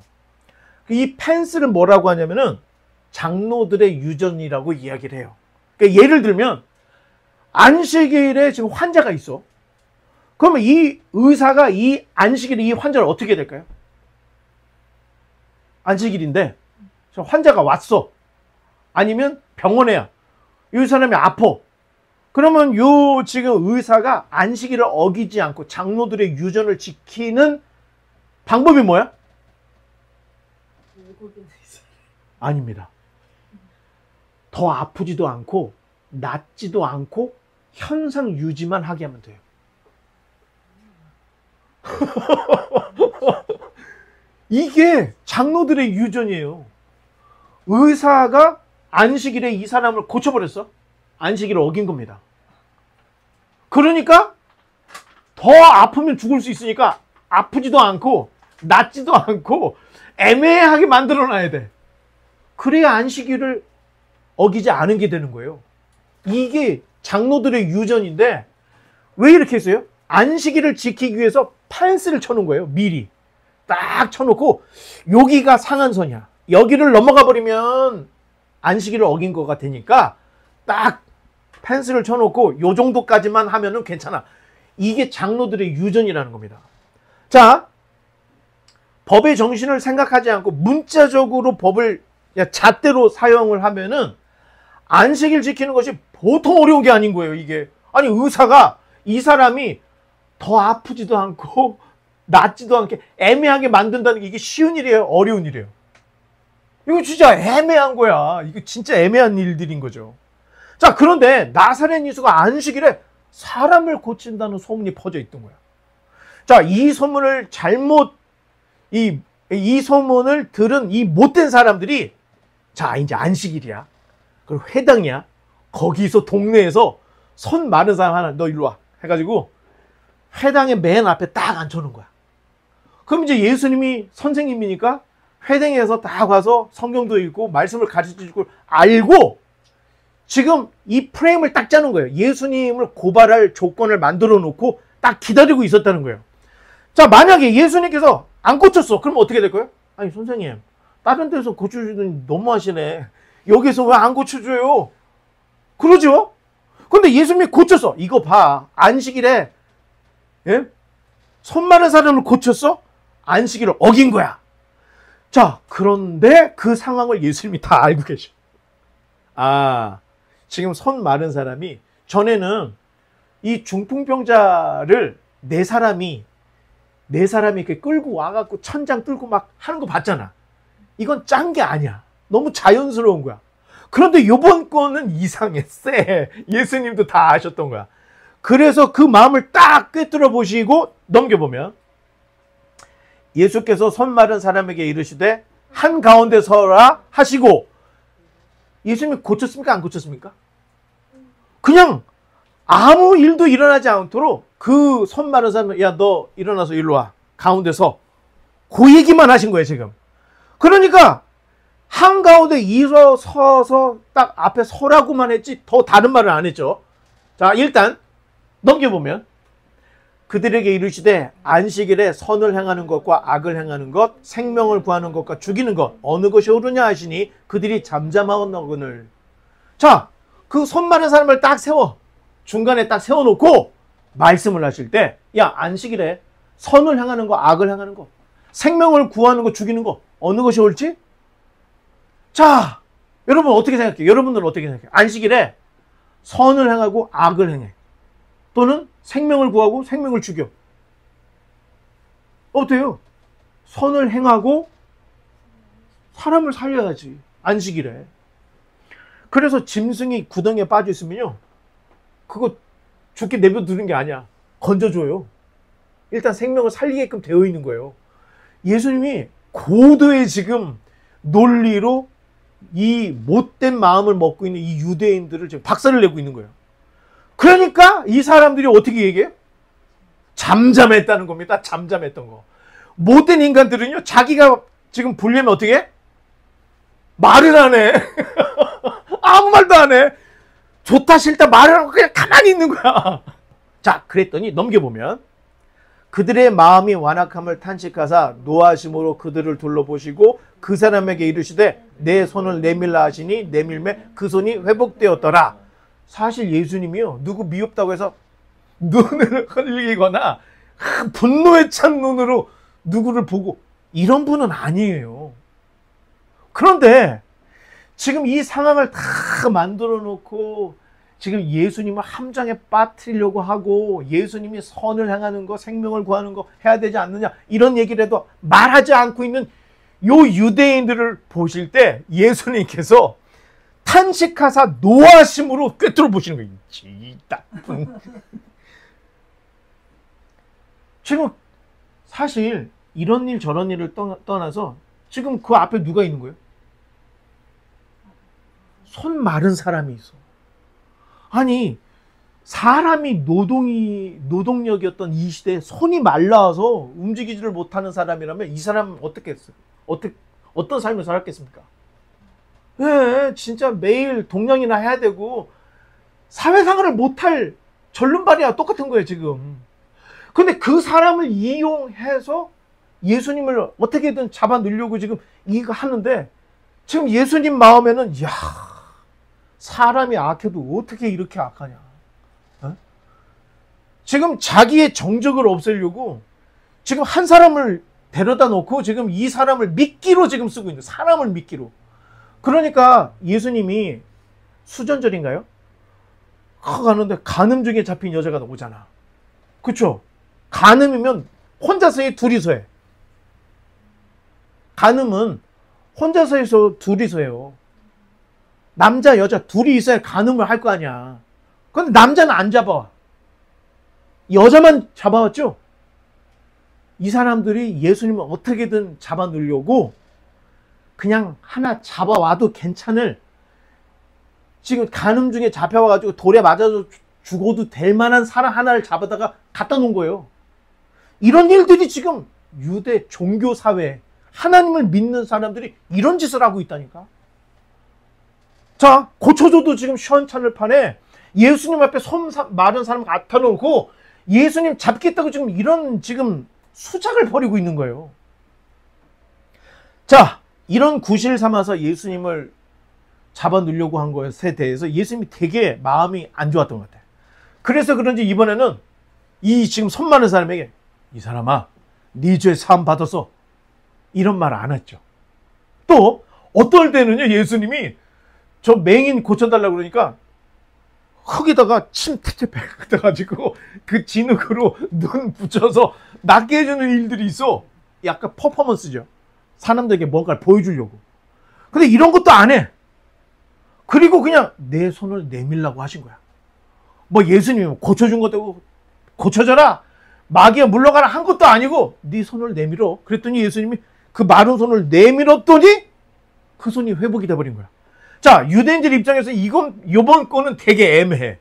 이 펜스를 뭐라고 하냐면은 장로들의 유전이라고 이야기를 해요. 그러니까 예를 들면 안식일에 지금 환자가 있어. 그러면 이 의사가 이 안식일에 이 환자를 어떻게 해야 될까요? 안식일인데 환자가 왔어. 아니면 병원에야. 이 사람이 아파. 그러면 요 지금 의사가 안식일을 어기지 않고 장로들의 유전을 지키는 방법이 뭐야? 아닙니다. 더 아프지도 않고 낫지도 않고 현상 유지만 하게 하면 돼요. 이게 장로들의 유전이에요. 의사가 안식일에 이 사람을 고쳐버렸어. 안식일을 어긴 겁니다. 그러니까 더 아프면 죽을 수 있으니까 아프지도 않고 낫지도 않고 애매하게 만들어놔야 돼. 그래야 안식일을 어기지 않은 게 되는 거예요. 이게 장로들의 유전인데 왜 이렇게 했어요? 안식일을 지키기 위해서 펜스를 쳐놓은 거예요. 미리 딱 쳐놓고 여기가 상한선이야. 여기를 넘어가 버리면 안식일을 어긴 거가 되니까 딱 펜스를 쳐놓고 요 정도까지만 하면은 괜찮아. 이게 장로들의 유전이라는 겁니다. 자, 법의 정신을 생각하지 않고 문자적으로 법을 잣대로 사용을 하면은 안식일 지키는 것이 보통 어려운 게 아닌 거예요. 이게 아니 의사가 이 사람이 더 아프지도 않고 낫지도 않게 애매하게 만든다는 게 이게 쉬운 일이에요? 어려운 일이에요? 이거 진짜 애매한 거야. 이거 진짜 애매한 일들인 거죠. 자, 그런데 나사렛 예수가 안식일에 사람을 고친다는 소문이 퍼져 있던 거야. 자, 이 소문을 이 소문을 들은 이 못된 사람들이, 자, 이제 안식일이야. 그리고 회당이야. 거기서 동네에서 손 마른 사람 하나, 너 일로 와. 해가지고 회당의 맨 앞에 딱 앉혀놓은 거야. 그럼 이제 예수님이 선생님이니까 회당에서 딱 와서 성경도 읽고 말씀을 가르쳐 주고 알고 지금 이 프레임을 딱 짜는 거예요. 예수님을 고발할 조건을 만들어 놓고 딱 기다리고 있었다는 거예요. 자, 만약에 예수님께서 안 고쳤어. 그럼 어떻게 될 거예요? 아니, 선생님, 다른 데서 고쳐주더니 너무하시네. 여기서 왜 안 고쳐줘요? 그러죠? 근데 예수님이 고쳤어. 이거 봐. 안식일에, 예? 손 마른 사람을 고쳤어? 안식일을 어긴 거야. 자, 그런데 그 상황을 예수님이 다 알고 계셔. 아, 지금 손 마른 사람이, 전에는 이 중풍병자를 네 사람이 이렇게 끌고 와갖고 천장 뚫고 막 하는 거 봤잖아. 이건 짠 게 아니야. 너무 자연스러운 거야. 그런데 요번 거는 이상해. 쎄. 예수님도 다 아셨던 거야. 그래서 그 마음을 딱 꿰뚫어 보시고 넘겨보면, 예수께서 손 마른 사람에게 이르시되 한가운데 서라 하시고, 예수님이 고쳤습니까? 안 고쳤습니까? 그냥 아무 일도 일어나지 않도록 그 손 마른 사람은, 야, 너 일어나서 일로 와. 가운데 서. 그 얘기만 하신 거예요, 지금. 그러니까 한가운데 일어서서 딱 앞에 서라고만 했지 더 다른 말을 안 했죠. 자, 일단 넘겨보면, 그들에게 이르시되 안식일에 선을 행하는 것과 악을 행하는 것, 생명을 구하는 것과 죽이는 것, 어느 것이 옳으냐 하시니 그들이 잠잠하거늘. 자, 그 손 마른 사람을 딱 세워, 중간에 딱 세워놓고 말씀을 하실 때, 야, 안식일에 선을 행하는 거, 악을 행하는 거, 생명을 구하는 거, 죽이는 거, 어느 것이 옳지? 자, 여러분 어떻게 생각해요? 여러분들은 어떻게 생각해요? 안식일에 선을 행하고 악을 행해, 또는 생명을 구하고 생명을 죽여. 어때요? 선을 행하고 사람을 살려야지, 안식일에. 그래서 짐승이 구덩이에 빠져 있으면요, 그거 죽게 내버려두는 게 아니야. 건져줘요. 일단 생명을 살리게끔 되어 있는 거예요. 예수님이 고도의 지금 논리로 이 못된 마음을 먹고 있는 이 유대인들을 지금 박살을 내고 있는 거예요. 그러니까 이 사람들이 어떻게 얘기해요? 잠잠했다는 겁니다. 잠잠했던 거. 못된 인간들은요, 자기가 지금 불리면 어떻게 해? 말을 안 해. 아무 말도 안 해. 좋다 싫다 말을 하고 그냥 가만히 있는 거야. 자, 그랬더니 넘겨보면, 그들의 마음이 완악함을 탄식하사 노하심으로 그들을 둘러보시고 그 사람에게 이르시되 내 손을 내밀라 하시니 내밀매 그 손이 회복되었더라. 사실 예수님이요, 누구 미흡다고 해서 눈을 흘리거나 분노에 찬 눈으로 누구를 보고 이런 분은 아니에요. 그런데 지금 이 상황을 다 만들어 놓고 지금 예수님을 함정에 빠뜨리려고 하고, 예수님이 선을 행하는 거, 생명을 구하는 거 해야 되지 않느냐, 이런 얘기를 해도 말하지 않고 있는 요 유대인들을 보실 때 예수님께서 탄식하사 노하심으로 꿰뚫어 보시는 거예요. 지금 사실 이런 일 저런 일을 떠나서 지금 그 앞에 누가 있는 거예요? 손 마른 사람이 있어. 아니, 사람이 노동력이었던 이 시대에 손이 말라서 움직이지를 못하는 사람이라면 이 사람은 어떻게 했어요? 어떤 삶을 살았겠습니까? 네, 진짜 매일 동냥이나 해야 되고 사회생활을 못할 절름발이야. 똑같은 거예요, 지금. 근데 그 사람을 이용해서 예수님을 어떻게든 잡아 넣으려고 지금 이거 하는데, 지금 예수님 마음에는, 야, 사람이 악해도 어떻게 이렇게 악하냐. 어? 지금 자기의 정적을 없애려고 지금 한 사람을 데려다 놓고 지금 이 사람을 미끼로 지금 쓰고 있는, 사람을 미끼로. 그러니까 예수님이 수전절인가요? 가는데 간음 중에 잡힌 여자가 오잖아. 그쵸? 간음이면 혼자서 해, 둘이서 해. 간음은 혼자서 해서 둘이서 해요. 남자, 여자 둘이 있어야 간음을 할 거 아니야. 근데 남자는 안 잡아와. 여자만 잡아왔죠? 이 사람들이 예수님을 어떻게든 잡아 넣으려고 그냥 하나 잡아와도 괜찮을, 지금 간음 중에 잡혀와가지고 돌에 맞아서 죽어도 될 만한 사람 하나를 잡아다가 갖다 놓은 거예요. 이런 일들이 지금 유대 종교 사회에 하나님을 믿는 사람들이 이런 짓을 하고 있다니까. 자, 고쳐줘도 지금 시원찮을 판에 예수님 앞에 손 마른 사람 갖다 놓고 예수님 잡겠다고 지금 이런 지금 수작을 벌이고 있는 거예요. 자, 이런 구실 삼아서 예수님을 잡아 넣으려고 한 것에 대해서 예수님이 되게 마음이 안 좋았던 것 같아요. 그래서 그런지 이번에는 이 지금 손 마른 사람에게, 이 사람아, 네 죄 사함 받았어, 이런 말 안 했죠. 또 어떨 때는요, 예수님이 저 맹인 고쳐달라고 그러니까 흙에다가 침 탁탁 뱉어가지고 그 진흙으로 눈 붙여서 낫게 해주는 일들이 있어. 약간 퍼포먼스죠. 사람들에게 뭔가를 보여주려고. 근데 이런 것도 안 해. 그리고 그냥 내 손을 내밀라고 하신 거야. 뭐 예수님이 고쳐준 것도 고쳐져라, 마귀가 물러가라 한 것도 아니고 네 손을 내밀어. 그랬더니 예수님이 그 마른 손을 내밀었더니 그 손이 회복이 돼버린 거야. 자, 유대인들 입장에서 요번 거는 되게 애매해.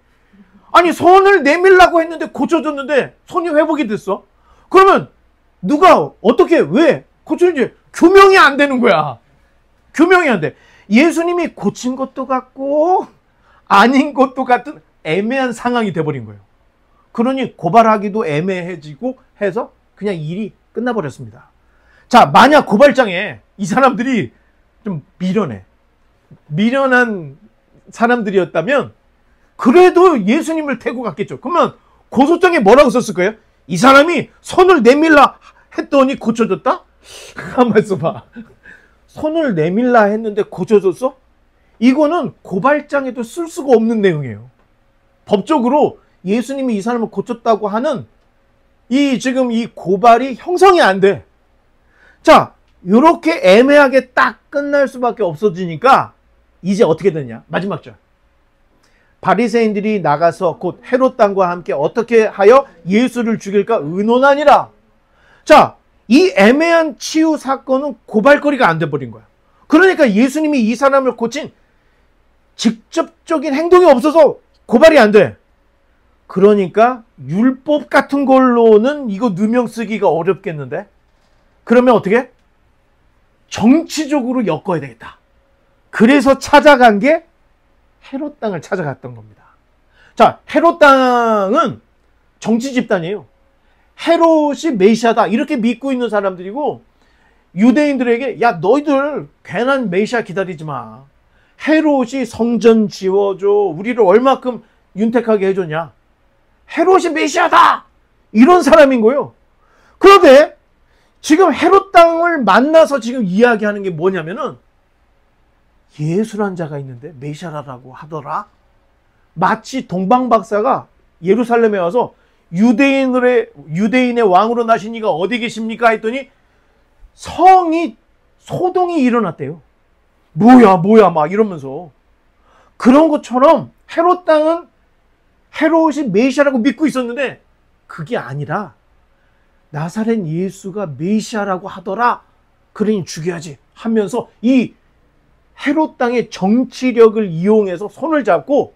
아니, 손을 내밀라고 했는데 고쳐줬는데 손이 회복이 됐어? 그러면 누가 어떻게 왜 고쳤는지 규명이 안 되는 거야. 규명이 안 돼. 예수님이 고친 것도 같고 아닌 것도 같은 애매한 상황이 돼버린 거예요. 그러니 고발하기도 애매해지고 해서 그냥 일이 끝나버렸습니다. 자, 만약 고발장에 이 사람들이 좀 미련한 사람들이었다면 그래도 예수님을 대고 갔겠죠. 그러면 고소장에 뭐라고 썼을 거예요? 이 사람이 손을 내밀라 했더니 고쳐졌다? 가만 있어봐. 손을 내밀라 했는데 고쳐졌어? 이거는 고발장에도 쓸 수가 없는 내용이에요. 법적으로 예수님이 이 사람을 고쳤다고 하는 지금 이 고발이 형성이 안 돼. 자, 이렇게 애매하게 딱 끝날 수밖에 없어지니까 이제 어떻게 되냐? 마지막 절. 바리새인들이 나가서 곧 헤롯 당과 함께 어떻게 하여 예수를 죽일까 의논하니라. 자, 이 애매한 치유 사건은 고발거리가 안 돼버린 거야. 그러니까 예수님이 이 사람을 고친 직접적인 행동이 없어서 고발이 안 돼. 그러니까 율법 같은 걸로는 이거 누명 쓰기가 어렵겠는데? 그러면 어떻게? 정치적으로 엮어야 되겠다. 그래서 찾아간 게 헤롯 당을 찾아갔던 겁니다. 자, 헤롯 당은 정치 집단이에요. 헤롯이 메시아다 이렇게 믿고 있는 사람들이고, 유대인들에게 야, 너희들 괜한 메시아 기다리지 마. 헤롯이 성전 지어줘, 우리를 얼마큼 윤택하게 해줬냐. 헤롯이 메시아다, 이런 사람인 거예요. 그런데 지금 헤롯 당을 만나서 지금 이야기하는 게 뭐냐면은 예수란 자가 있는데 메시아라고 하더라. 마치 동방박사가 예루살렘에 와서 유대인의 왕으로 나신 이가 어디 계십니까 했더니 성이 소동이 일어났대요. 뭐야 막 이러면서. 그런 것처럼 헤롯 당은 헤롯이 메시아라고 믿고 있었는데 그게 아니라 나사렛 예수가 메시아라고 하더라. 그러니 죽여야지 하면서 이 헤롯 당의 정치력을 이용해서 손을 잡고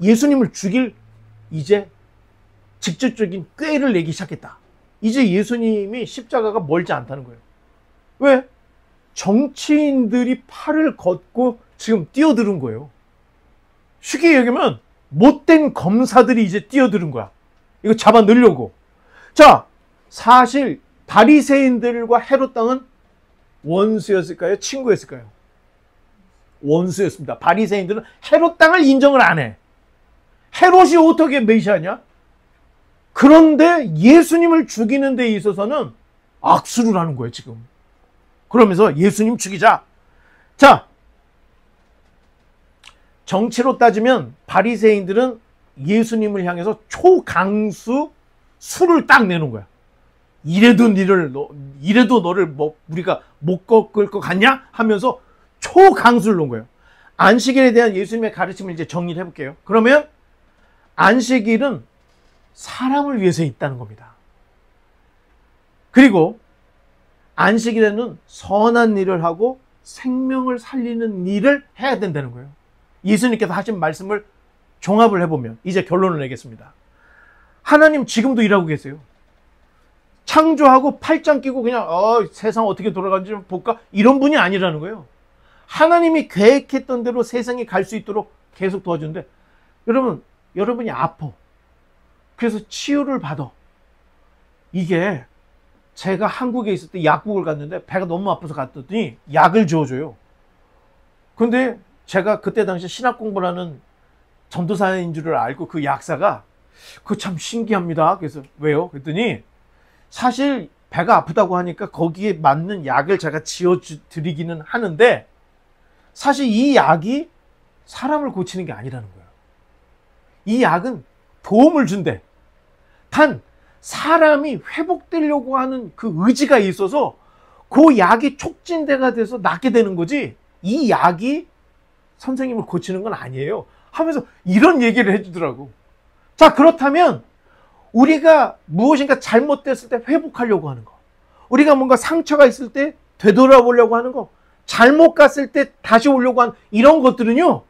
예수님을 죽일 이제 직접적인 꾀를 내기 시작했다. 이제 예수님이 십자가가 멀지 않다는 거예요. 왜? 정치인들이 팔을 걷고 지금 뛰어드는 거예요. 쉽게 얘기하면 못된 검사들이 이제 뛰어드는 거야. 이거 잡아 넣으려고. 자, 사실 바리새인들과 헤롯 당은 원수였을까요? 친구였을까요? 원수였습니다. 바리새인들은 헤롯 당을 인정을 안 해. 헤롯이 어떻게 메시아냐? 그런데 예수님을 죽이는 데 있어서는 악수를 하는 거예요, 지금. 그러면서 예수님 죽이자. 자, 정치로 따지면 바리새인들은 예수님을 향해서 초강수 수를 딱 내는 거야. 이래도 너를 뭐 우리가 못 꺾을 것 같냐 하면서 초강수를 놓은 거예요. 안식일에 대한 예수님의 가르침을 이제 정리를 해볼게요. 그러면 안식일은 사람을 위해서 있다는 겁니다. 그리고 안식일에는 선한 일을 하고 생명을 살리는 일을 해야 된다는 거예요. 예수님께서 하신 말씀을 종합을 해보면 이제 결론을 내겠습니다. 하나님 지금도 일하고 계세요. 창조하고 팔짱 끼고 그냥 세상 어떻게 돌아가는지 좀 볼까? 이런 분이 아니라는 거예요. 하나님이 계획했던 대로 세상이 갈 수 있도록 계속 도와주는데 여러분이 아파. 그래서 치유를 받아. 이게 제가 한국에 있을 때 약국을 갔는데 배가 너무 아파서 갔더니 약을 지어줘요. 근데 제가 그때 당시 신학 공부를 하는 전도사인 줄을 알고 그 약사가 그거 참 신기합니다. 그래서 왜요? 그랬더니 사실 배가 아프다고 하니까 거기에 맞는 약을 제가 지어드리기는 하는데 사실 이 약이 사람을 고치는 게 아니라는 거예요. 이 약은 도움을 준대. 단 사람이 회복되려고 하는 그 의지가 있어서 그 약이 촉진대가 돼서 낫게 되는 거지 이 약이 선생님을 고치는 건 아니에요 하면서 이런 얘기를 해주더라고. 자, 그렇다면 우리가 무엇인가 잘못됐을 때 회복하려고 하는 거, 우리가 뭔가 상처가 있을 때 되돌아보려고 하는 거, 잘못 갔을 때 다시 오려고 하는 이런 것들은요,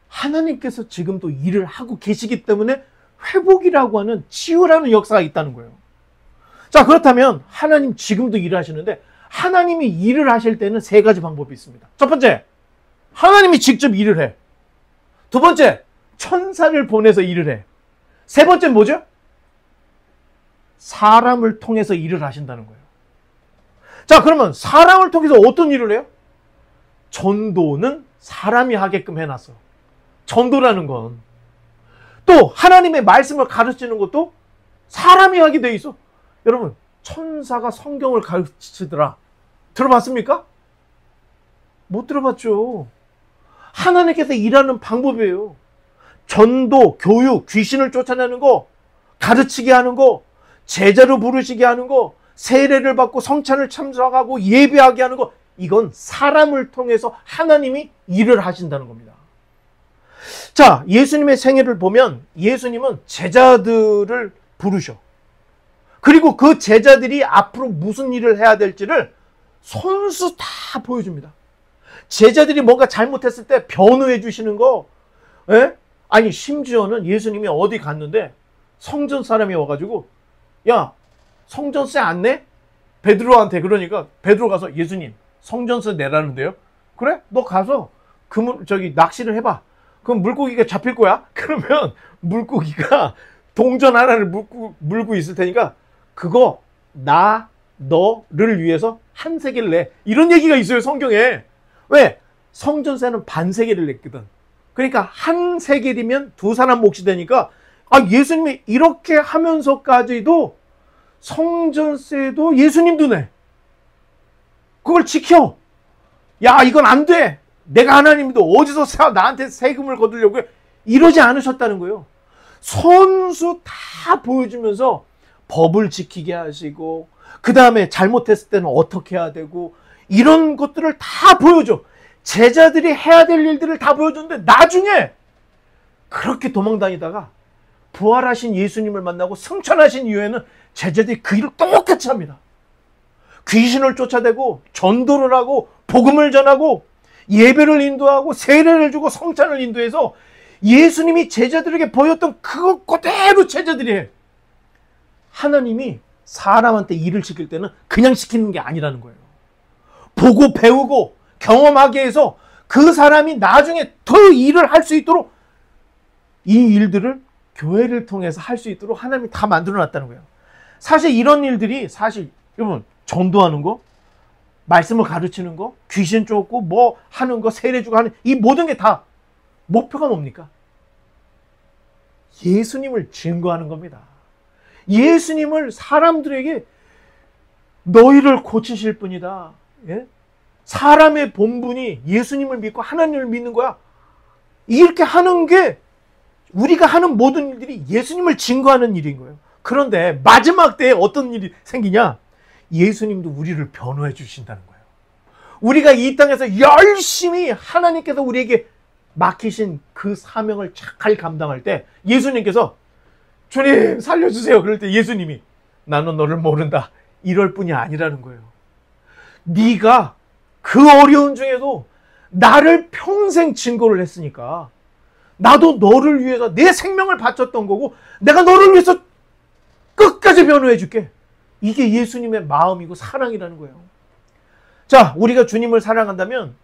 하나님께서 지금도 일을 하고 계시기 때문에 회복이라고 하는 치유라는 역사가 있다는 거예요. 자, 그렇다면 하나님 지금도 일하시는데 하나님이 일을 하실 때는 세 가지 방법이 있습니다. 첫 번째, 하나님이 직접 일을 해. 두 번째, 천사를 보내서 일을 해. 세 번째는 뭐죠? 사람을 통해서 일을 하신다는 거예요. 자, 그러면 사람을 통해서 어떤 일을 해요? 전도는 사람이 하게끔 해놨어. 전도라는 건. 또 하나님의 말씀을 가르치는 것도 사람이 하게 돼 있어. 여러분, 천사가 성경을 가르치더라. 들어봤습니까? 못 들어봤죠. 하나님께서 일하는 방법이에요. 전도, 교육, 귀신을 쫓아내는 거, 가르치게 하는 거, 제자로 부르시게 하는 거, 세례를 받고 성찬을 참석하고 예배하게 하는 거, 이건 사람을 통해서 하나님이 일을 하신다는 겁니다. 자, 예수님의 생애를 보면 예수님은 제자들을 부르셔. 그리고 그 제자들이 앞으로 무슨 일을 해야 될지를 손수 다 보여줍니다. 제자들이 뭔가 잘못했을 때 변호해 주시는 거, 예? 아니 심지어는 예수님이 어디 갔는데 성전 사람이 와가지고 야, 성전세 안 내? 베드로한테. 그러니까 베드로 가서 예수님 성전세 내라는데요. 그래? 너 가서 낚시를 해봐. 그럼 물고기가 잡힐 거야? 그러면 물고기가 동전 하나를 물고 있을 테니까 그거 너를 위해서 한 세겔 내. 이런 얘기가 있어요, 성경에. 왜? 성전세는 반 세겔을 냈거든. 그러니까 한 세겔이면 두 사람 몫이 되니까 예수님이 이렇게 하면서까지도 성전세도 예수님도 내. 그걸 지켜. 야, 이건 안 돼. 내가 하나님도 어디서 나한테 세금을 거두려고 해. 이러지 않으셨다는 거예요. 손수 다 보여주면서 법을 지키게 하시고 그 다음에 잘못했을 때는 어떻게 해야 되고 이런 것들을 다 보여줘. 제자들이 해야 될 일들을 다 보여줬는데 나중에 그렇게 도망다니다가 부활하신 예수님을 만나고 승천하신 이후에는 제자들이 그 일을 똑같이 합니다. 귀신을 쫓아대고 전도를 하고 복음을 전하고 예배를 인도하고 세례를 주고 성찬을 인도해서 예수님이 제자들에게 보였던 그것 그대로 제자들이 해. 하나님이 사람한테 일을 시킬 때는 그냥 시키는 게 아니라는 거예요. 보고 배우고 경험하게 해서 그 사람이 나중에 더 일을 할 수 있도록 이 일들을 교회를 통해서 할 수 있도록 하나님이 다 만들어 놨다는 거예요. 사실 이런 일들이 여러분 전도하는 거, 말씀을 가르치는 거, 귀신 쫓고 뭐 하는 거, 세례 주고 하는 이 모든 게 다 목표가 뭡니까? 예수님을 증거하는 겁니다. 예수님을 사람들에게 너희를 고치실 분이다. 예? 사람의 본분이 예수님을 믿고 하나님을 믿는 거야. 이렇게 하는 게 우리가 하는 모든 일들이 예수님을 증거하는 일인 거예요. 그런데 마지막 때에 어떤 일이 생기냐? 예수님도 우리를 변호해 주신다는 거예요. 우리가 이 땅에서 열심히 하나님께서 우리에게 맡기신 그 사명을 잘 감당할 때 예수님께서 주님 살려주세요. 그럴 때 예수님이 나는 너를 모른다. 이럴 뿐이 아니라는 거예요. 네가 그 어려운 중에도 나를 평생 증거를 했으니까 나도 너를 위해서 내 생명을 바쳤던 거고 내가 너를 위해서 끝까지 변호해 줄게. 이게 예수님의 마음이고 사랑이라는 거예요. 자, 우리가 주님을 사랑한다면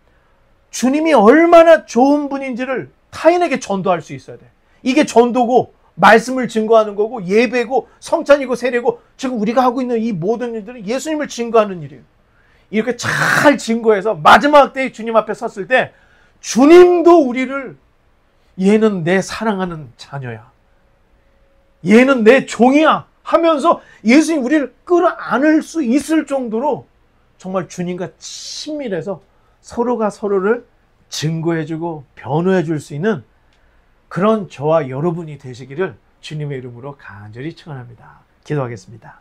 주님이 얼마나 좋은 분인지를 타인에게 전도할 수 있어야 돼. 이게 전도고 말씀을 증거하는 거고 예배고 성찬이고 세례고 지금 우리가 하고 있는 이 모든 일들은 예수님을 증거하는 일이에요. 이렇게 잘 증거해서 마지막 때에 주님 앞에 섰을 때 주님도 우리를 얘는 내 사랑하는 자녀야. 얘는 내 종이야 하면서 예수님 우리를 끌어안을 수 있을 정도로 정말 주님과 친밀해서 서로가 서로를 증거해주고 변호해줄 수 있는 그런 저와 여러분이 되시기를 주님의 이름으로 간절히 축원합니다. 기도하겠습니다.